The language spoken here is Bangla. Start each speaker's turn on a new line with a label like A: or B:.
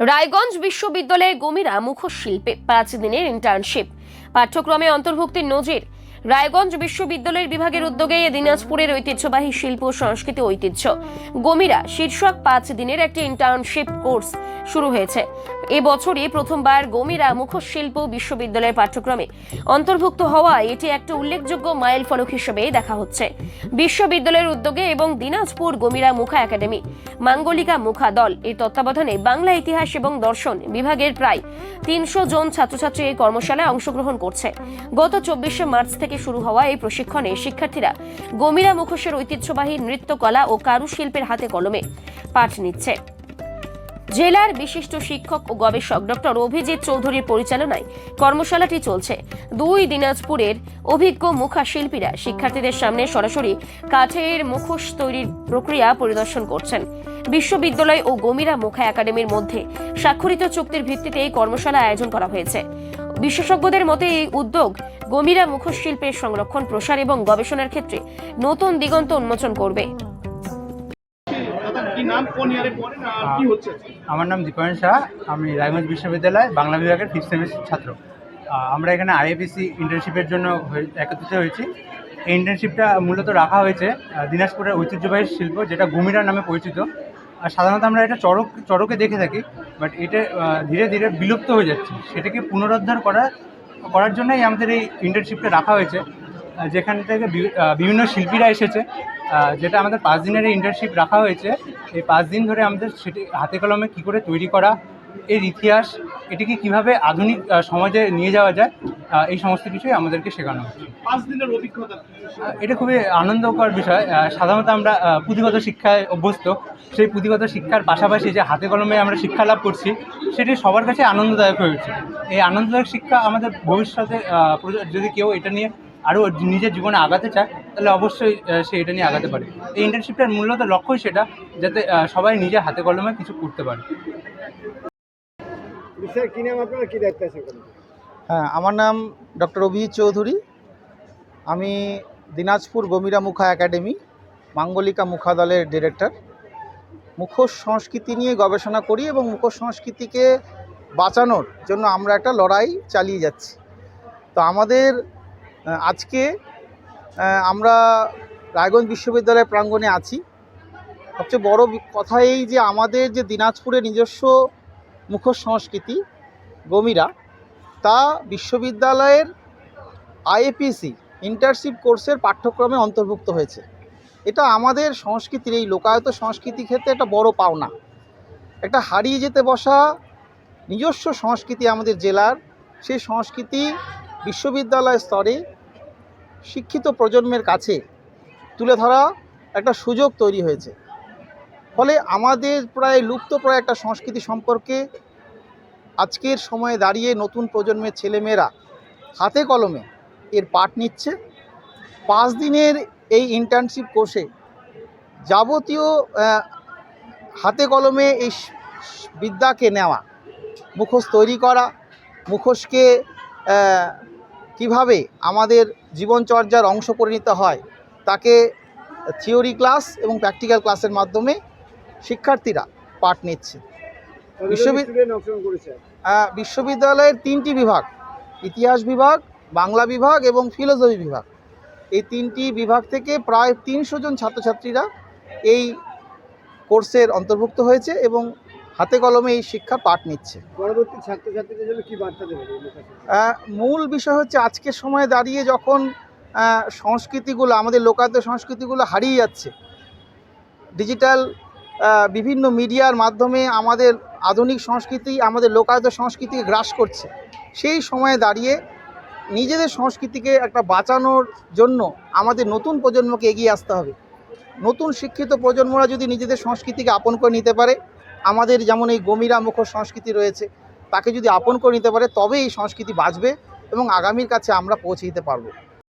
A: রায়গঞ্জ বিশ্ববিদ্যালয়ে গমিরা মুখশিল্পে 5 দিনের ইন্টার্নশিপ পাঠ্যক্রমে অন্তর্ভুক্তির নজির। রায়গঞ্জ বিশ্ববিদ্যালয়ের বিভাগের উদ্যোগে দিনাজপুরের ঐতিহ্যবাহী শিল্প সংস্কৃতি ঐতিহ্য গমিরা শীর্ষক 5 দিনের একটি ইন্টার্নশিপ কোর্স শুরু হয়েছে। এবছরই প্রথমবার গমিরা মুখশিল্প বিশ্ববিদ্যালয়ের পাঠ্যক্রমে অন্তর্ভুক্ত হওয়ায় এটি একটা উল্লেখযোগ্য মাইল ফলক হিসেবে দেখা হচ্ছে। বিশ্ববিদ্যালয়ের উদ্যোগে এবং দিনাজপুর গমিরা মুখা একাডেমি, মাঙ্গলিকা মুখা দল এর তত্ত্বাবধানে বাংলা ইতিহাস এবং দর্শন বিভাগের প্রায় 300 জন ছাত্রছাত্রী এই কর্মশালায় অংশগ্রহণ করছে। গত 24শে মার্চ থেকে শুরু হওয়া এই প্রশিক্ষণে শিক্ষার্থীরা গমিরা মুখোশের ঐতিহ্যবাহী নৃত্যকলা ও কারুশিল্পের হাতে কলমে পাঠ নিচ্ছে। জেলার বিশিষ্ট শিক্ষক ও গবেষক ডক্টর অভিজিৎ চৌধুরীর পরিচালনায় কর্মশালাটি চলছে। 2 দিনাজপুরের অভিজ্ঞ মুখা শিল্পীরা শিক্ষার্থীদের সামনে সরাসরি কাঠের মুখোশ তৈরির প্রক্রিয়া পরিদর্শন করছেন। বিশ্ববিদ্যালয় ও গমিরা মুখা একাডেমির মধ্যে স্বাক্ষরিত চুক্তির ভিত্তিতে এই কর্মশালা আয়োজন করা হয়েছে। বিশেষজ্ঞদের মতে এই উদ্যোগ গমিরা মুখোশ শিল্পের সংরক্ষণ, প্রসার এবং গবেষণার ক্ষেত্রে নতুন দিগন্ত উন্মোচন করবে।
B: আমার নাম দীপায়ন শাহ, আমি রায়গঞ্জ বিশ্ববিদ্যালয় বাংলা বিভাগের 5th সেমিস্টার ছাত্র। আমরা এখানে আইএপিসি ইন্টার্নশিপের জন্য একত্রিত হয়েছি। এই ইন্টার্নশিপটা মূলত রাখা হয়েছে দিনাজপুরের ঐতিহ্যবাহী শিল্প, যেটা গমিরা নামে পরিচিত। আর সাধারণত আমরা এটা চড়কে দেখে থাকি, বাট এটা ধীরে ধীরে বিলুপ্ত হয়ে যাচ্ছে। সেটাকে পুনরুদ্ধার করার জন্যই আমাদের এই ইন্টার্নশিপটা রাখা হয়েছে, যেখান থেকে বিভিন্ন শিল্পীরা এসেছে। যেটা আমাদের 5 দিনের এই ইন্টার্নশিপ রাখা হয়েছে। এই 5 দিন ধরে আমাদের সেটি হাতে কলমে কী করে তৈরি করা, এর ইতিহাস, এটিকে কীভাবে আধুনিক সমাজে নিয়ে যাওয়া যায়, এই সমস্ত কিছুই আমাদেরকে শেখানো হচ্ছে।
C: 5 দিনের অভিজ্ঞতা
B: এটা খুবই আনন্দকর বিষয়। সাধারণত আমরা পুঁথিগত শিক্ষায় অভ্যস্ত, সেই পুঁথিগত শিক্ষার পাশাপাশি যে হাতে কলমে আমরা শিক্ষা লাভ করছি, সেটি সবার কাছে আনন্দদায়ক হয়ে উঠছে। এই আনন্দদায়ক শিক্ষা আমাদের ভবিষ্যতে যদি কেউ এটা নিয়ে আরও নিজের জীবনে আগাতে চায়, তাহলে অবশ্যই সে এটা নিয়ে আগাতে পারে। এই ইন্টার্নশিপটার মূলত লক্ষ্যই সেটা, যাতে সবাই নিজের হাতে কলমে কিছু করতে পারে।
D: হ্যাঁ, আমার নাম ডক্টর অভিজিৎ চৌধুরী। আমি দিনাজপুর গমিরা মুখা একাডেমি, মাঙ্গলিকা মুখা দলের ডিরেক্টর। মুখোশ সংস্কৃতি নিয়ে গবেষণা করি এবং মুখোশ সংস্কৃতিকে বাঁচানোর জন্য আমরা একটা লড়াই চালিয়ে যাচ্ছি। তো আমাদের আজকে আমরা রায়গঞ্জ বিশ্ববিদ্যালয়ের প্রাঙ্গণে আছি। সবচেয়ে বড় কথা এই যে আমাদের যে দিনাজপুরের নিজস্ব মুখোশ সংস্কৃতি গমিরা, তা বিশ্ববিদ্যালয়ের আইএপিসি ইন্টার্নশিপ কোর্সের পাঠ্যক্রমে অন্তর্ভুক্ত হয়েছে। এটা আমাদের সংস্কৃতির, এই লোকায়ত সংস্কৃতি ক্ষেত্রে একটা বড় পাওনা। একটা হারিয়ে যেতে বসা নিজস্ব সংস্কৃতি আমাদের জেলার, সেই সংস্কৃতি বিশ্ববিদ্যালয় স্তরে শিক্ষিত প্রজন্মের কাছে তুলে ধরা একটা সুযোগ তৈরি হয়েছে। ফলে আমাদের প্রায় লুপ্তপ্রায় একটা সংস্কৃতি সম্পর্কে আজকের সময়ে দাঁড়িয়ে নতুন প্রজন্মের ছেলেমেয়েরা হাতে কলমে এর পাঠ নিচ্ছে। 5 দিনের এই ইন্টার্নশিপ কোর্সে যাবতীয় হাতে কলমে এই বিদ্যাকে নেওয়া, মুখোশ তৈরি করা, মুখোশকে কিভাবে আমাদের জীবনচর্যার অংশ করে নিতে হয়, তাকে থিওরি ক্লাস এবং প্র্যাকটিক্যাল ক্লাসের মাধ্যমে শিক্ষার্থীরা পাঠ নিচ্ছে। বিশ্ববিদ্যালয়ের 3টি বিভাগ, ইতিহাস বিভাগ, বাংলা বিভাগ এবং ফিলোসফি বিভাগ, এই 3টি বিভাগ থেকে প্রায় 300 জন ছাত্রছাত্রীরা এই কোর্সের অন্তর্ভুক্ত হয়েছে এবং হাতে কলমে এই শিক্ষা পাঠ নিচ্ছে।
C: পরবর্তী ছাত্রছাত্রীদের জন্য কি বার্তা দেবেন?
D: মূল বিষয় হচ্ছে আজকের সময়ে দাঁড়িয়ে যখন সংস্কৃতিগুলো, আমাদের লোকায়ত সংস্কৃতিগুলো হারিয়ে যাচ্ছে, ডিজিটাল বিভিন্ন মিডিয়ার মাধ্যমে আমাদের আধুনিক সংস্কৃতি, আমাদের লোকায়ত সংস্কৃতিকে গ্রাস করছে। সেই সময়ে দাঁড়িয়ে নিজেদের সংস্কৃতিকে একটা বাঁচানোর জন্য আমাদের নতুন প্রজন্মকে এগিয়ে আসতে হবে। নতুন শিক্ষিত প্রজন্মরা যদি নিজেদের সংস্কৃতিকে আপন করে নিতে পারে, আমাদের যেমন এই গমিরা মুখোশ সংস্কৃতি রয়েছে, তাকে যদি আপন করে নিতে পারে, তবে এই সংস্কৃতি বাঁচবে এবং আগামীর কাছে আমরা পৌঁছে দিতে পারবো।